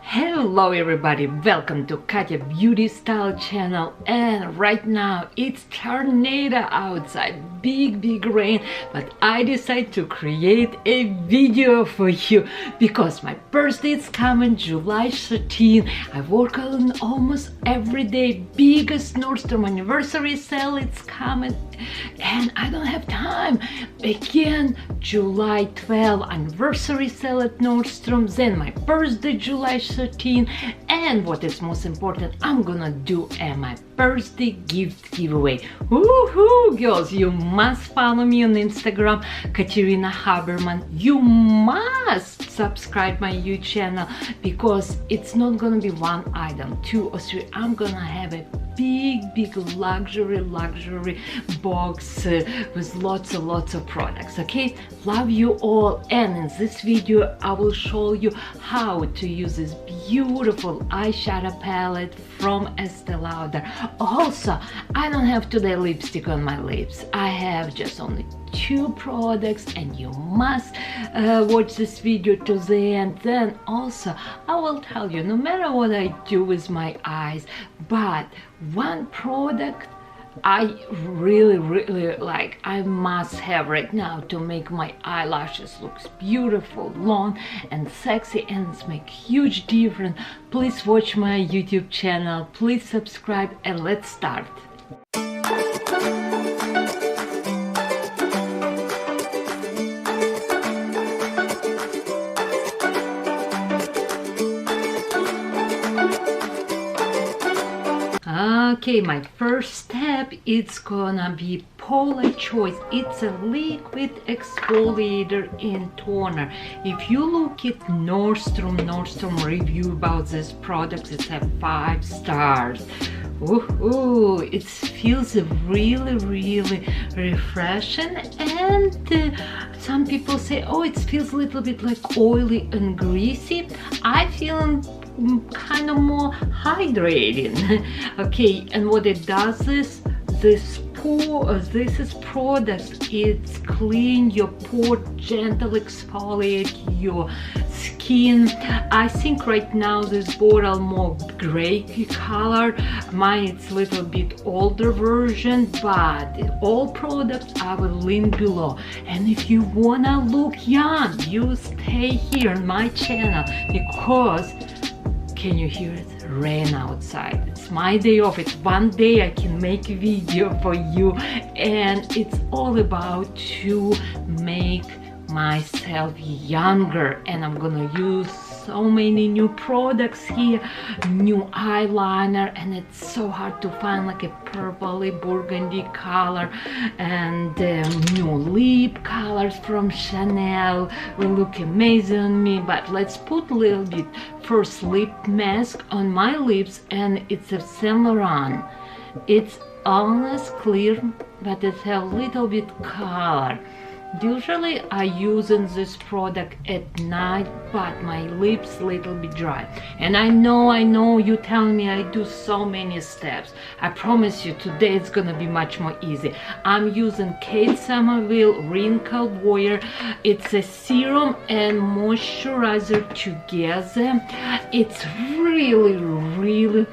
Hello everybody, welcome to Katya Beauty Style channel. And right now it's tornado outside, big rain, but I decided to create a video for you because my birthday is coming, July 13. I work on almost every day. Biggest Nordstrom anniversary sale, it's coming and I don't have time. Again, July 12 anniversary sale at Nordstrom, then my birthday July 13, and what is most important, I'm gonna do my birthday gift giveaway. Woohoo, girls, you must follow me on Instagram, Katerina Haberman. You must subscribe my YouTube channel because it's not gonna be one item, two or three. I'm gonna have a big luxury box with lots of products. Okay, love you all, and in this video I will show you how to use this beautiful eyeshadow palette from Estee Lauder. Also, I don't have today lipstick on my lips. I have just only two products, and you must watch this video to the end. Then also I will tell you, no matter what I do with my eyes, but one product I really like, I must have right now to make my eyelashes look beautiful, long and sexy, and it's make huge difference. Please watch my YouTube channel, please subscribe, and let's start. Okay, my first step, it's gonna be PAULA'S choice. It's a liquid exfoliator in toner. If you look at Nordstrom review about this product, it's a 5 stars. Ooh, it feels really refreshing, and some people say, oh, it feels a little bit like oily and greasy. I feel kind of more hydrating. Okay, and what it does is this is product, it's clean your pore, gentle exfoliate your skin. I think right now this bottle more gray color, mine it's a little bit older version, but all products I will link below. And if you wanna look young, you stay here on my channel, because can you hear it? Rain outside. It's my day off. It's one day I can make a video for you, and it's all about to make myself younger. And I'm gonna use so many new products here, new eyeliner, and it's so hard to find like a purpley burgundy color, and new lip colors from Chanel will look amazing on me. But let's put a little bit first lip mask on my lips, and it's a Saint Laurent. It's almost clear, but it has a little bit color. Usually I using this product at night, but my lips little bit dry, and I know you tell me I do so many steps. I promise you today it's gonna be much more easy. I'm using Kate Somerville Wrinkle Wear. It's a serum and moisturizer together. It's really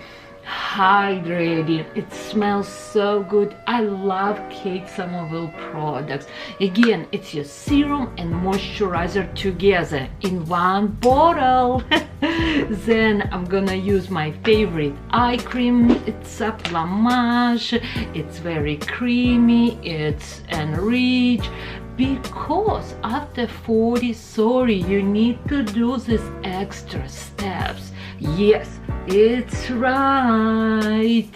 hydrating. It smells so good. I love Kate Somerville products. Again, it's your serum and moisturizer together in one bottle. Then I'm gonna use my favorite eye cream. It's a Plumping. It's very creamy, it's enriched, because after 40, sorry, you need to do these extra steps. Yes, it's right.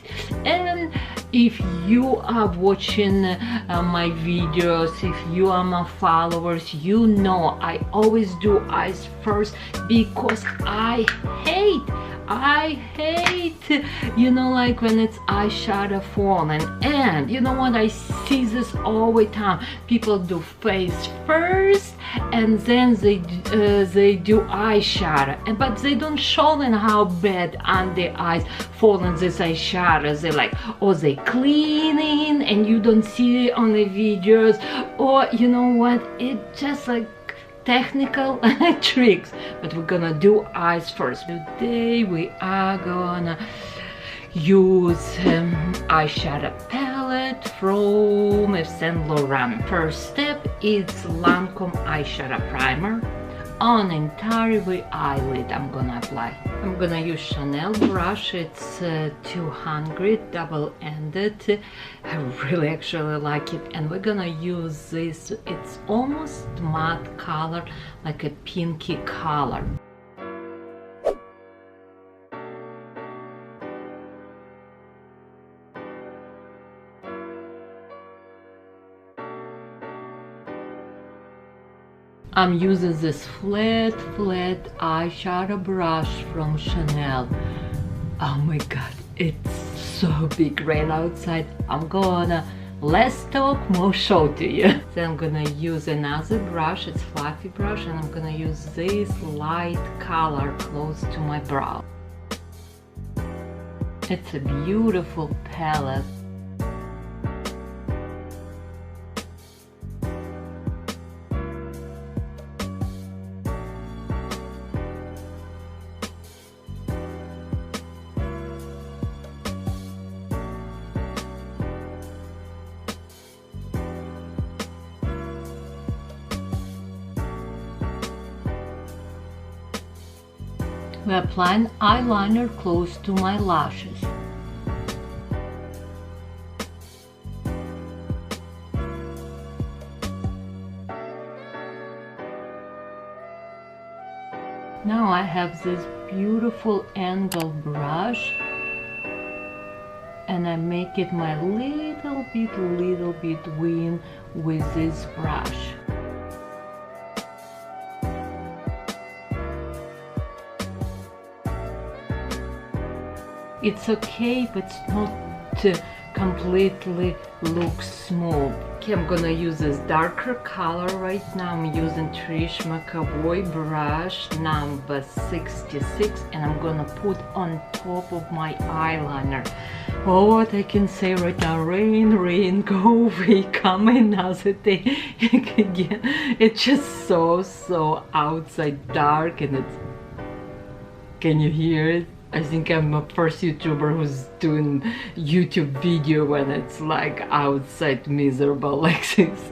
And if you are watching my videos, if you are my followers, you know I always do eyes first, because I hate, you know, like when it's eyeshadow falling. And you know what, I see this all the time. People do face first and then they do eyeshadow, but they don't show them how bad on the eyes falling this eyeshadow. They like, or they cleaning and you don't see it on the videos, or you know what, it just like technical tricks, but we're gonna do eyes first. Today we are gonna use eyeshadow palette from Saint Laurent. First step is LANCôME eyeshadow primer. On entire eyelid I'm gonna apply. I'm gonna use Chanel brush. It's 200 double-ended. I really actually like it, and we're gonna use this. It's almost matte color, like a pinky color. I'm using this flat eyeshadow brush from Chanel. Oh my god, it's so big right outside. I'm gonna less talk, more show to you. Then I'm gonna use another brush. It's fluffy brush, and I'm gonna use this light color close to my brow. It's a beautiful palette. We're applying eyeliner close to my lashes. Now I have this beautiful angle brush, and I make it my little bit wing with this brush. It's okay if it's not completely looks smooth. Okay, I'm gonna use this darker color right now. I'm using Trish McAvoy brush number 66, and I'm gonna put on top of my eyeliner. Oh, what I can say right now, rain, go away, come another day again. It's just so outside dark, and it's, can you hear it? I think I'm the first YouTuber who's doing YouTube video when it's like outside miserable like this.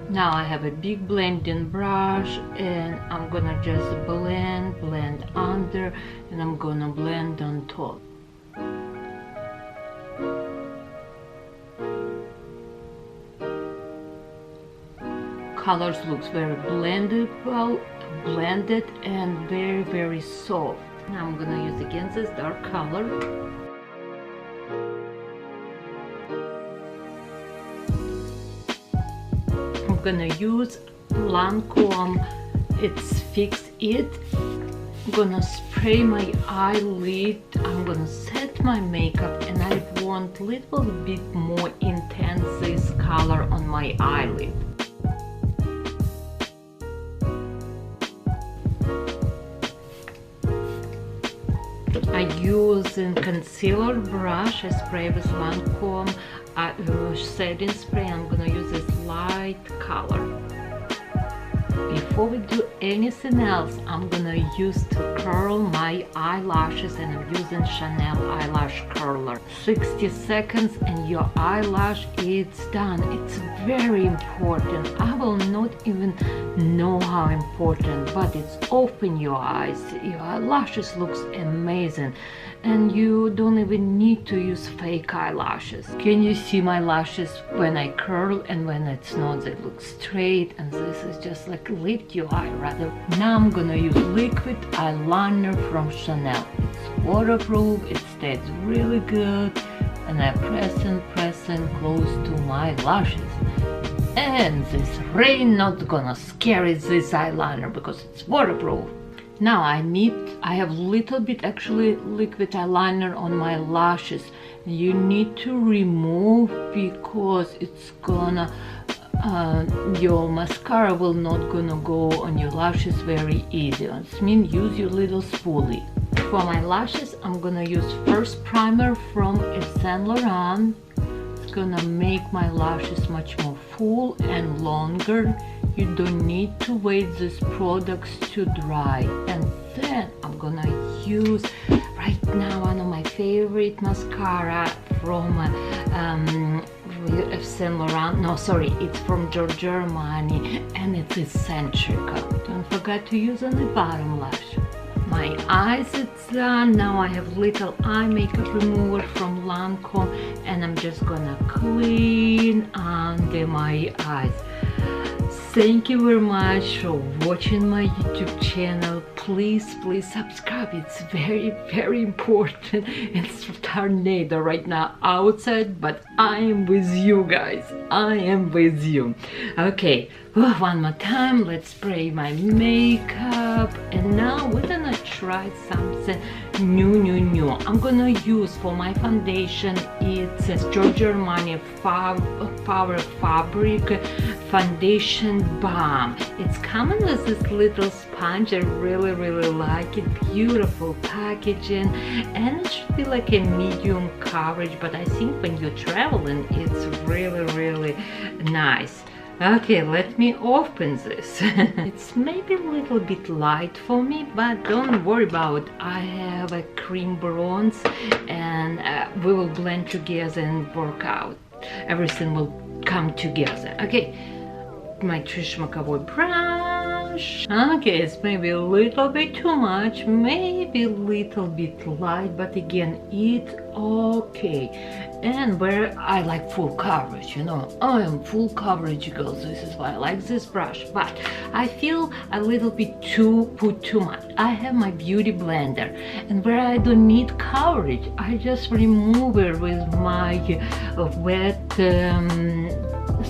Now I have a big blending brush, and I'm gonna just blend under, and I'm gonna blend on top. Colors looks very blended and very soft. Now I'm gonna use again this dark color. I'm gonna use LANCôME, it's Fix It. I'm gonna spray my eyelid. I'm gonna set my makeup, and I want a little bit more intense this color on my eyelid. I use a concealer brush. I spray with LANCôME setting spray. I'm gonna use this light color. Before we do anything else, I'm gonna use to curl my eyelashes, and I'm using Chanel eyelash curler. 60 seconds and your eyelash is done. It's very important. I will not even know how important, but it's open your eyes. Your eyelashes looks amazing, and you don't even need to use fake eyelashes. Can you see my lashes when I curl, and when it's not, they look straight, and this is just like lift your eye rather. Now I'm gonna use liquid eyeliner from Chanel. It's waterproof, it stays really good, and I press and close to my lashes. And this rain not gonna scare this eyeliner because it's waterproof. Now I have little bit actually liquid eyeliner on my lashes. You need to remove because it's gonna your mascara will not gonna go on your lashes very easy. It means use your little spoolie. For my lashes, I'm gonna use first primer from Saint Laurent. It's gonna make my lashes much more full and longer. You don't need to wait these products to dry. And then I'm gonna use right now one of my favorite mascara from Saint Laurent. No, sorry, it's from Giorgio Armani, and it's Eccentrico. Don't forget to use on the bottom lash. My eyes, it's done. Now I have little eye makeup remover from LANCÔME, and I'm just gonna clean under my eyes. Thank you very much for watching my YouTube channel. Please subscribe. It's very important. It's a tornado right now outside, but I am with you guys. I am with you. Okay, one more time. Let's spray my makeup, and now we're gonna try something new. I'm gonna use for my foundation, it's Giorgio Armani Power Fabric Foundation Balm. It's coming with this little sponge. I really like it. Beautiful packaging, and it should be like a medium coverage, but I think when you're traveling it's really nice. Okay, let me open this. It's maybe a little bit light for me, but don't worry about it. I have a cream bronze, and we will blend together and work out. Everything will come together. Okay, my Trish McAvoy brush. Okay, it's maybe a little bit too much, maybe a little bit light, but again, it's okay. And where I like full coverage, you know, I am full coverage girl. This is why I like this brush, but I feel a little bit put too much. I have my beauty blender, and where I don't need coverage, I just remove it with my wet,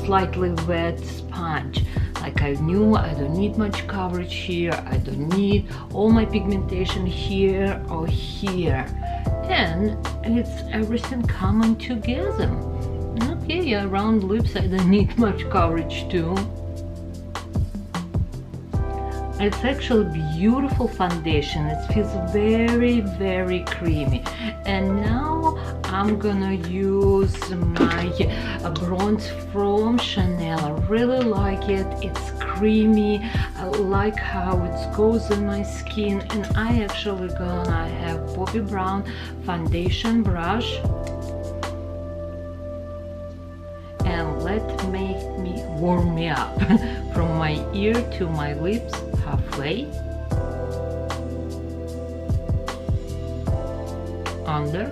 slightly wet sponge. Like I knew I don't need much coverage here, I don't need all my pigmentation here or here, and it's everything coming together. Okay, around lips I don't need much coverage too. It's actually beautiful foundation. It feels very creamy. And now I'm gonna use my bronze from Chanel. I really like it. It's creamy. I like how it goes on my skin. And I actually gonna have Bobbi Brown foundation brush. And let me warm me up from my ear to my lips, halfway, under,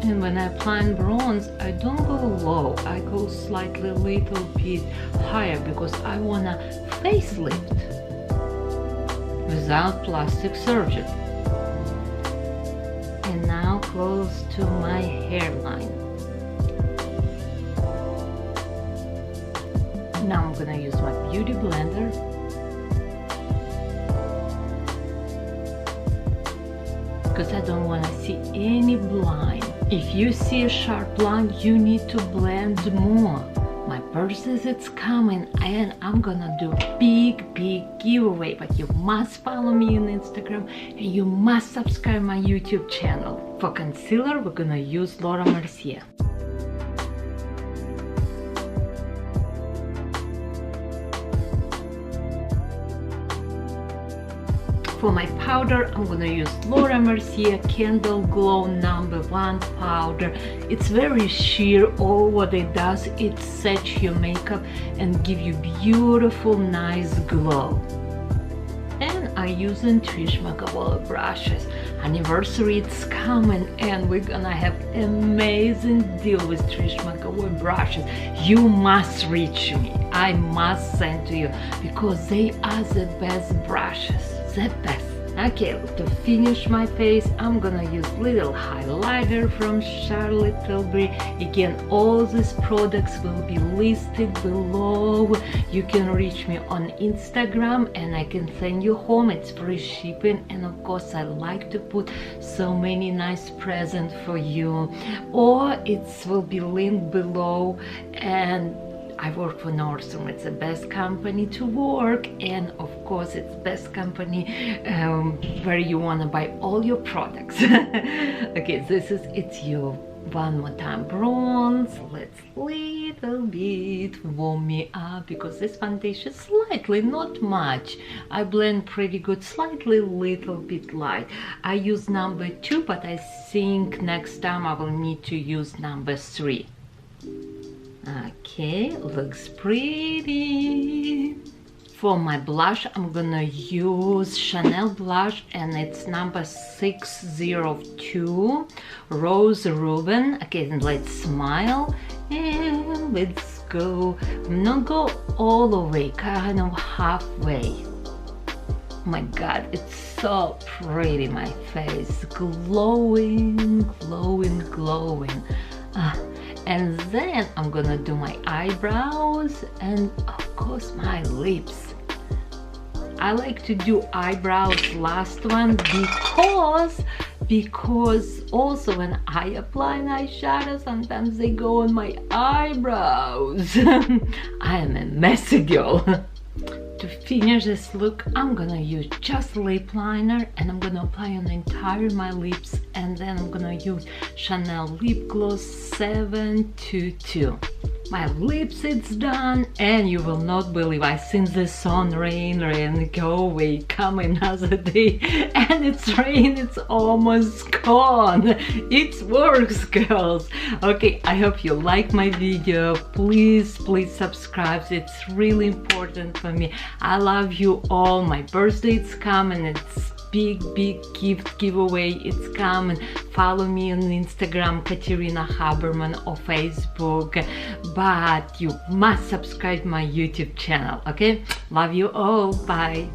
and when I apply bronze, I don't go low, I go slightly little bit higher, because I wanna facelift without plastic surgery. And now close to my hairline. Now I'm gonna use my beauty blender. Because I don't want to see any line. If you see a sharp line, you need to blend more. My purses, it's coming, and I'm gonna do big giveaway, but you must follow me on Instagram and you must subscribe my YouTube channel. For concealer, we're gonna use Laura Mercier. For my powder, I'm gonna use Laura Mercier Candle Glow #1 powder. It's very sheer. All what it does, it sets your makeup and give you beautiful, nice glow. And I using Trish McAvoy brushes. Anniversary it's coming, and we're gonna have amazing deal with Trish McAvoy brushes. You must reach me. I must send to you, because they are the best brushes. The best. Okay, to finish my face, I'm gonna use little highlighter from Charlotte Tilbury. Again, all these products will be listed below. You can reach me on Instagram and I can send you home. It's free shipping, and of course I like to put so many nice presents for you, or it will be linked below. And I work for Nordstrom. It's the best company to work, and of course it's best company where you want to buy all your products. Okay, it's your one more time bronze. Let's little bit warm me up, because this foundation slightly, not much. I blend pretty good, slightly little bit light. I use number 2, but I think next time I will need to use number 3. Okay, looks pretty. For my blush, I'm gonna use Chanel blush, and it's number 602, Rose Ruben. Okay, let's smile and let's go. Not go all the way, kind of halfway. Oh my god, it's so pretty, my face. Glowing, glowing, glowing. And then I'm gonna do my eyebrows and of course my lips. I like to do eyebrows last one because also when I apply an eyeshadow, sometimes they go on my eyebrows. I am a messy girl. To finish this look, I'm gonna use just lip liner, and I'm gonna apply on the entire my lips, and then I'm gonna use Chanel lip gloss 722. My lips, it's done, and you will not believe, I seen the sun, rain, go away, come another day, and it's rain, it's almost gone. It works, girls. Okay, I hope you like my video. Please subscribe, it's really important for me. I love you all. My birthday is coming, it's big gift giveaway, it's coming. Follow me on Instagram, Katerina Haberman, or Facebook, but you must subscribe my YouTube channel. Okay, love you all. Bye.